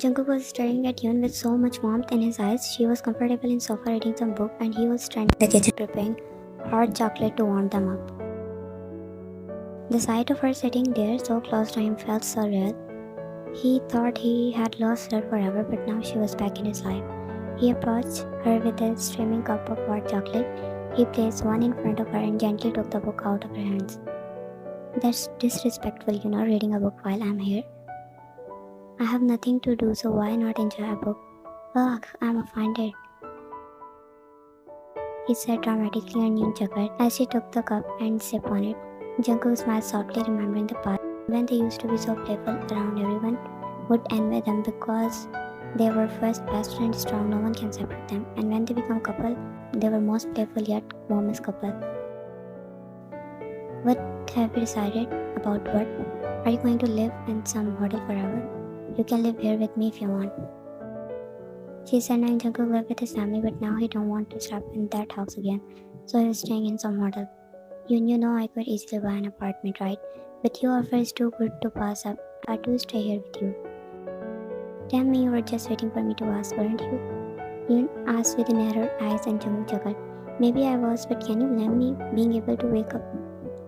Jungkook was staring at Yoon with so much warmth in his eyes. She was comfortable in sofa reading some book and he was standing in the kitchen preparing hot chocolate to warm them up. The sight of her sitting there so close to him felt surreal. He thought he had lost her forever, but now she was back in his life. He approached her with a steaming cup of hot chocolate. He placed one in front of her and gently took the book out of her hands. That's disrespectful, reading a book while I'm here. I have nothing to do, so why not enjoy a book? Ugh, I'm offended, he said dramatically, and Yoon chuckled as she took the cup and sipped on it. Jungkook smiled softly, remembering the past when they used to be so playful around. Everyone would envy them because they were first best friends, strong, no one can separate them. And when they become a couple, they were most playful yet warmest couple. What have you decided? About what? Are you going to live in some hotel forever? You can live here with me if you want, she said. Now Jungkook lived with his family, but now he don't want to step in that house again, so he was staying in some hotel. You know I could easily buy an apartment, right? But your offer is too good to pass up. I do stay here with you. Tell me you were just waiting for me to ask, weren't you? Yoon asked with narrowed eyes, and Jungkook chuckled. Maybe I was, but can you blame me? Being able to wake up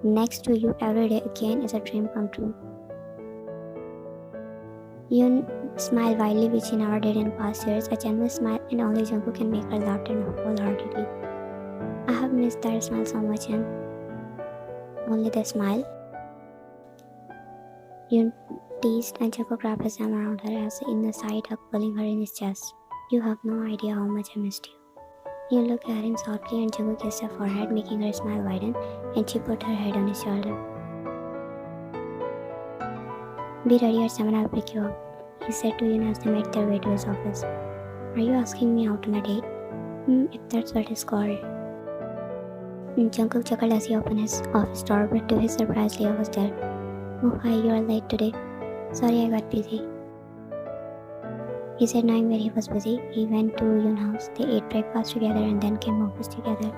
next to you every day again is a dream come true. Yoon smiled widely, which he never did in past years, a genuine smile, and only Jungkook can make her laugh wholeheartedly. I have missed that smile so much, and only the smile, Yoon teased, and Jungkook wrapped his arm around her as in a side hug, pulling her in his chest. You have no idea how much I missed you. Yoon looked at him softly, and Jungkook kissed her forehead, making her smile widen, and she put her head on his shoulder. Be ready at 7, I'll pick you up, he said to Yoon as they made their way to his office. Are you asking me out on a date? If that's what it's called. Jungkook chuckled as he opened his office door, but to his surprise, Leah was there. Oh hi, you are late today. Sorry, I got busy, he said, knowing where he was busy. He went to Yoon's house. They ate breakfast together and then came office together.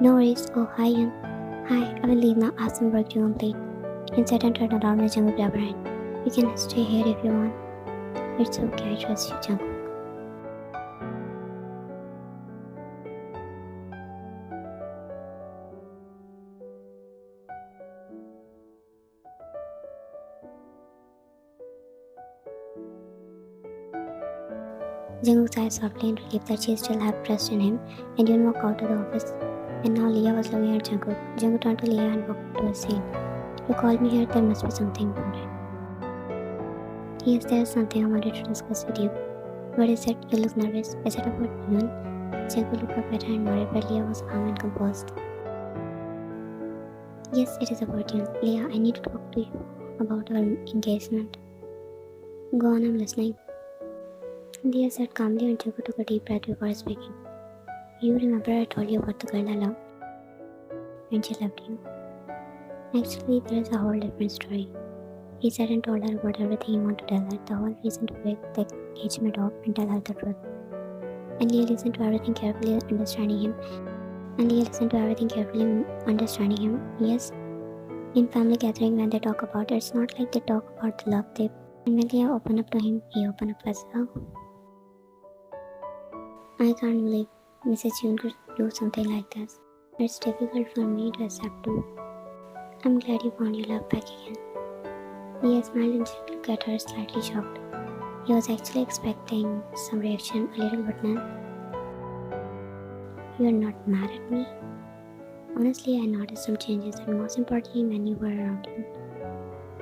No worries. Oh hi Yoon. Hi, I will leave now. I have some work to complete. Yoon sat and turned around as Jungkook grabbed her hand. You can stay here if you want. It's okay, I trust you, Jungkook. Jungkook sighed softly in relief that she still had trust in him, and Yoon walked out of the office. And now Leah was looking at Jungkook. Jungkook turned to Leah and walked to a scene. You called me here, there must be something important. Yes, there is something I wanted to discuss with you. What is it? You look nervous. Is it about Yoon? Jungkook looked up at her and nodded, but Leah was calm and composed. Yes, it is about Yoon. Leah, I need to talk to you about our engagement. Go on, I'm listening, Leah said calmly, and Jungkook took a deep breath before speaking. You remember I told you about the girl I love? And she loved you. Actually, there is a whole different story. He said and told her about everything he wanted to tell her, the whole reason to break the engagement off and tell her the truth. And Leah listened to everything carefully, understanding him. Yes, in family gathering when they talk about it, it's not like they talk about the love they. And when Leah opened up to him, he opened up as well. I can't believe Mrs. Yoon could do something like this. It's difficult for me to accept too. I'm glad you found your love back again. Leah smiled and looked at her, slightly shocked. He was actually expecting some reaction, a little, but none. You're not mad at me? Honestly, I noticed some changes, and most importantly, when you were around him.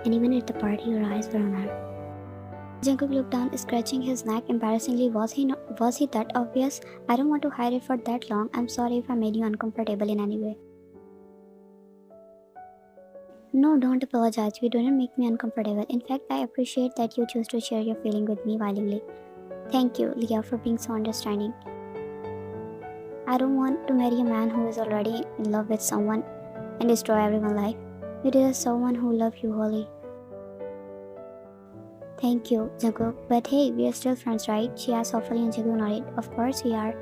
And even at the party, your eyes were on her. Jungkook looked down, scratching his neck embarrassingly. Was he that obvious? I don't want to hide it for that long. I'm sorry if I made you uncomfortable in any way. No, don't apologize. You didn't make me uncomfortable. In fact, I appreciate that you choose to share your feeling with me willingly. Thank you, Leah, for being so understanding. I don't want to marry a man who is already in love with someone and destroy everyone's life. You deserve someone who loves you wholly. Thank you, Jungkook. But hey, we are still friends, right? She asked softly, and Jungkook nodded. Of course we are.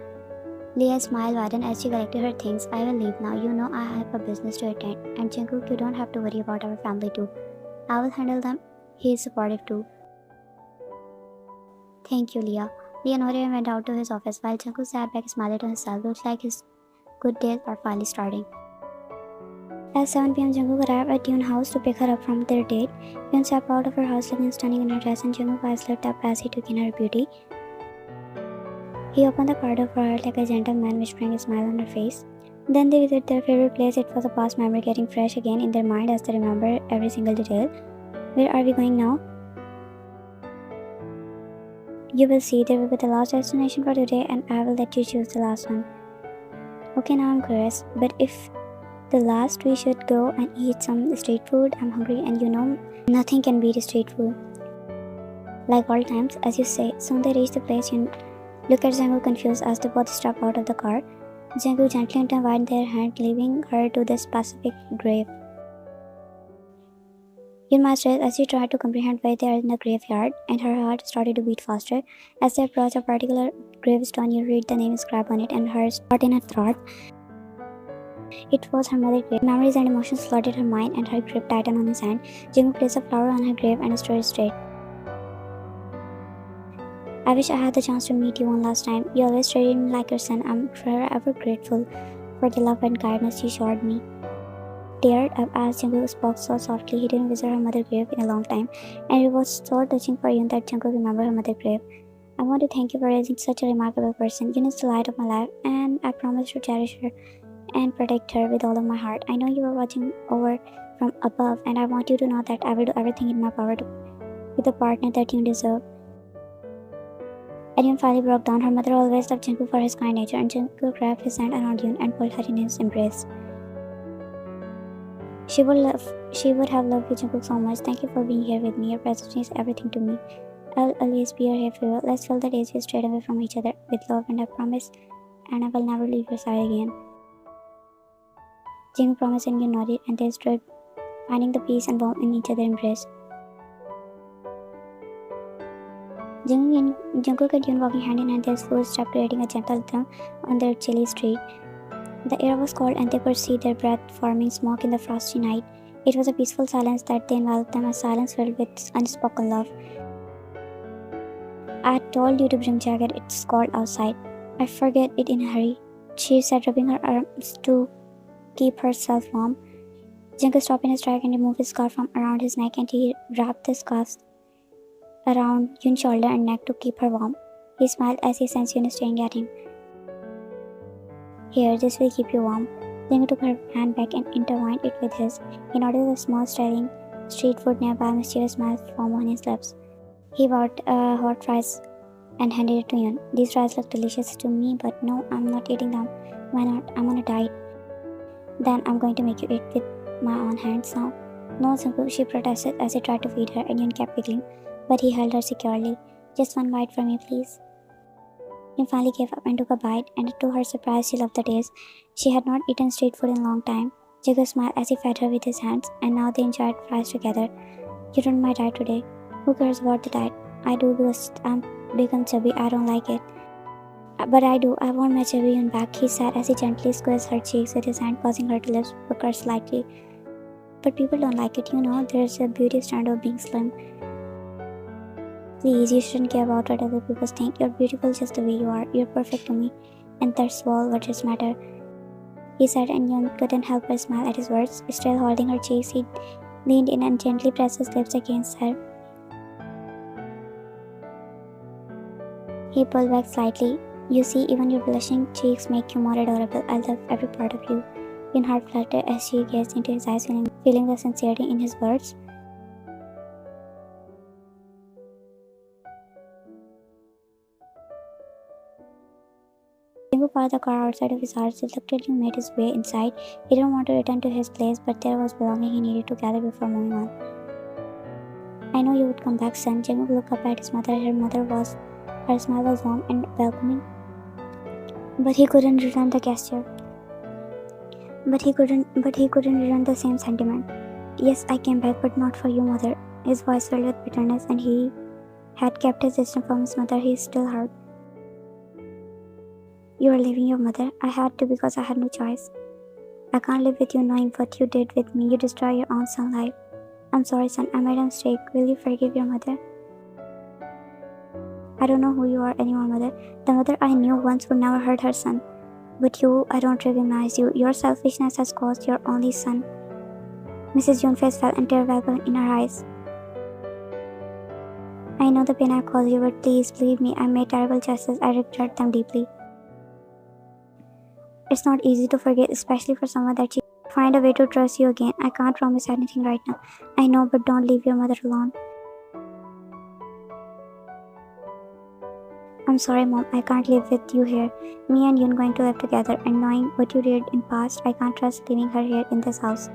Leah smiled widened as she collected her things. I will leave now. You know I have a business to attend. And Jungkook, you don't have to worry about our family too. I will handle them. He is supportive too. Thank you, Leah. Leah nodded and went out to his office while Jungkook sat back smiling to himself. Looks like his good days are finally starting. At 7 p.m., Jungkook arrived at Yoon's house to pick her up from their date. Yoon stepped out of her house looking stunning in her dress, and Jungkook's eyes lit up as he took in her beauty. He opened the car door for her like a gentleman, which brought a smile on her face. Then they visited their favorite place. It was a past memory getting fresh again in their mind as they remember every single detail. Where are we going now? You will see, there will be the last destination for today, and I will let you choose the last one. Okay, now I'm curious, but if the last we should go and eat some street food. I'm hungry, and you know, nothing can beat street food. Like all times, as you say. Soon they reach the place and look at Jungkook confused as they both step out of the car. Jungkook gently intertwined their hand, leaving her to the specific grave. Yoon mastered as she tried to comprehend why they are in the graveyard, and her heart started to beat faster. As they approached a particular gravestone, you read the name inscribed on it, and her caught in a throat. It was her mother's grave. Memories and emotions flooded her mind, and her grip tightened on his hand. Jungkook placed a flower on her grave and stood straight. I wish I had the chance to meet you one last time. You always treated me like your son. I'm forever grateful for the love and kindness you showed me. Teared up as Jungkook spoke so softly. He didn't visit her mother's grave in a long time, and it was so touching for Yoon that Jungkook remembered her mother's grave. I want to thank you for raising such a remarkable person. Yoon is the light of my life, and I promise to cherish her and protect her with all of my heart. I know you are watching over from above, and I want you to know that I will do everything in my power to be the partner that you deserve. And Yoon finally broke down. Her mother always loved Jungkook for his kind nature, and Jungkook wrapped his hand around Yoon and pulled her in his embrace. She would have loved you, Jungkook, so much. Thank you for being here with me. Your presence means everything to me. I'll always be here for you. Let's fill the days we strayed away from each other with love, and I promise, and I will never leave your side again. Jungkook promised, and Yoon nodded, and they stood, finding the peace and warmth in each other's embrace. Jungkook and Yoon walking hand in hand, their footsteps creating a gentle rhythm on their chilly street. The air was cold, and they could see their breath forming smoke in the frosty night. It was a peaceful silence that they enveloped them, a silence filled with unspoken love. I told you to bring jacket, it's cold outside. I forget it in a hurry, she said, rubbing her arms to keep herself warm. Jungkook stopped in his track and removed his scarf from around his neck, and he wrapped the scarf around Yoon's shoulder and neck to keep her warm. He smiled as he sensed Yoon staring at him. Here, this will keep you warm. Jungkook took her hand back and intertwined it with his. He noticed a small selling street food nearby, a mysterious smile formed on his lips. He bought hot fries and handed it to Yoon. These fries look delicious to me, but no, I'm not eating them. Why not? I'm on a diet. Then I'm going to make you eat with my own hands now. No, Jungkook, she protested as he tried to feed her, and Yoon kept giggling, but he held her securely. Just one bite from me, please. Yoon finally gave up and took a bite, and to her surprise, she loved the taste. She had not eaten street food in a long time. Jungkook smiled as he fed her with his hands, and now they enjoyed fries together. You ruined my diet today. Who cares about the diet? I do because I'm become chubby. I don't like it. But I do. I want my chubby Yoon back, he said as he gently squeezed her cheeks with his hand, causing her lips to pucker slightly. But people don't like it, you know. There's a beauty standard of being slim. Please, you shouldn't care about what other people think. You're beautiful just the way you are. You're perfect to me, and that's all what just matter, he said, and Yoon couldn't help but smile at his words. Still holding her cheeks, he leaned in and gently pressed his lips against her. He pulled back slightly. You see, even your blushing cheeks make you more adorable. I love every part of you. Yoon's heart fluttered as she gazed into his eyes, feeling the sincerity in his words. Jungkook parked the car outside of his house, reluctantly made his way inside. He didn't want to return to his place, but there was belonging he needed to gather before moving on. I know you would come back, son. Jungkook looked up at his mother. Her smile was warm and welcoming, but he couldn't return the gesture. But he couldn't return the same sentiment. Yes, I came back, but not for you, mother. His voice filled with bitterness, and he had kept his distance from his mother. He still hurt. You are leaving your mother. I had to because I had no choice. I can't live with you knowing what you did with me. You destroyed your own son's life. I'm sorry, son. I made a mistake. Will you forgive your mother? I don't know who you are anymore, mother. The mother I knew once would never hurt her son. But you, I don't recognize you. Your selfishness has caused your only son. Mrs. June's face fell and tears welled in her eyes. I know the pain I caused you, but please believe me, I made terrible choices. I regret them deeply. It's not easy to forget, especially for someone that you find a way to trust you again. I can't promise anything right now. I know, but don't leave your mother alone. I'm sorry, Mom. I can't live with you here. Me and Yun going to live together, and knowing what you did in past, I can't trust leaving her here in this house.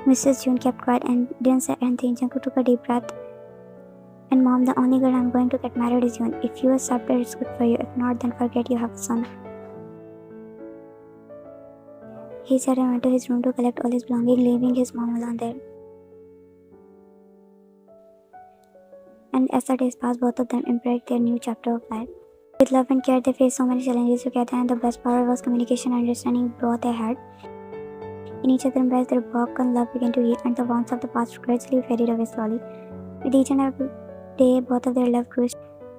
Mrs. June kept quiet and didn't say anything. Jungkook took a deep breath. And Mom, the only girl I'm going to get married is Yun. If you accept it, it's good for you. If not, then forget you have a son. He said and went to his room to collect all his belongings, leaving his mom alone there. And as the days passed, both of them embraced their new chapter of life. With love and care, they faced so many challenges together, and the best part was communication and understanding both they had. In each other's embrace, their broken love began to heal, and the wounds of the past gradually faded away slowly. With each and every day, both of their love grew,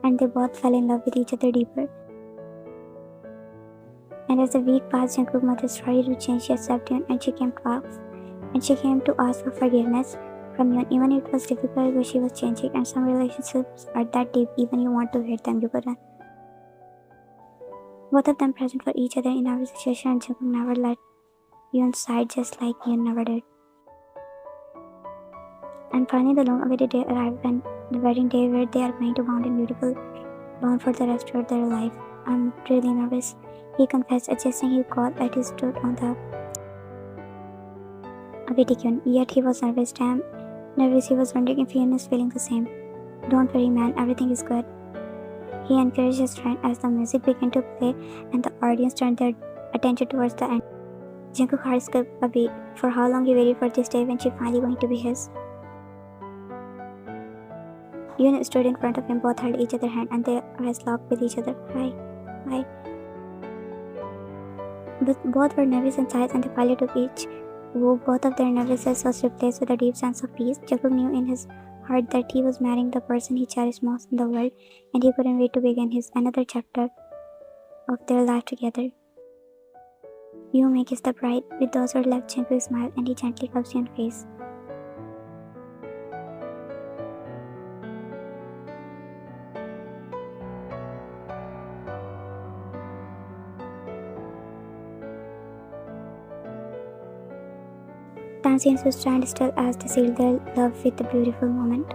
and they both fell in love with each other deeper. And as the week passed, Jungkook's mother started to change. She accepted Yun, and she came to ask for forgiveness from Yun. Even it was difficult, but she was changing, and some relationships are that deep, even you want to hate them, you couldn't. Both of them present for each other in every situation, and Jungkook never let Yun's side, just like Yun never did. And finally, the long-awaited day arrived, when the wedding day where they are going to bond in beautiful bond for the rest of their life. I'm really nervous, he confessed, adjusting his coat as he stood on the awaiting Yun. Yet he was nervous. Damn nervous, he was wondering if Yun is feeling the same. Don't worry, man, everything is good. He encouraged his friend as the music began to play and the audience turned their attention towards the end. Jungkook's heart skipped a beat. For how long he waited for this day when she finally going to be his. Yun stood in front of him, both held each other's hand, and their eyes locked with each other. Hi. But both were nervous inside, and the pilot took each woo. Both of their nervousness was replaced with a deep sense of peace. Jungkook knew in his heart that he was marrying the person he cherished most in the world, and he couldn't wait to begin another chapter of their life together. You may kiss the bride. With those words left, Jungkook smiled, and he gently cupped Yun's face. Time seems to stand still as they seal their love with a beautiful moment.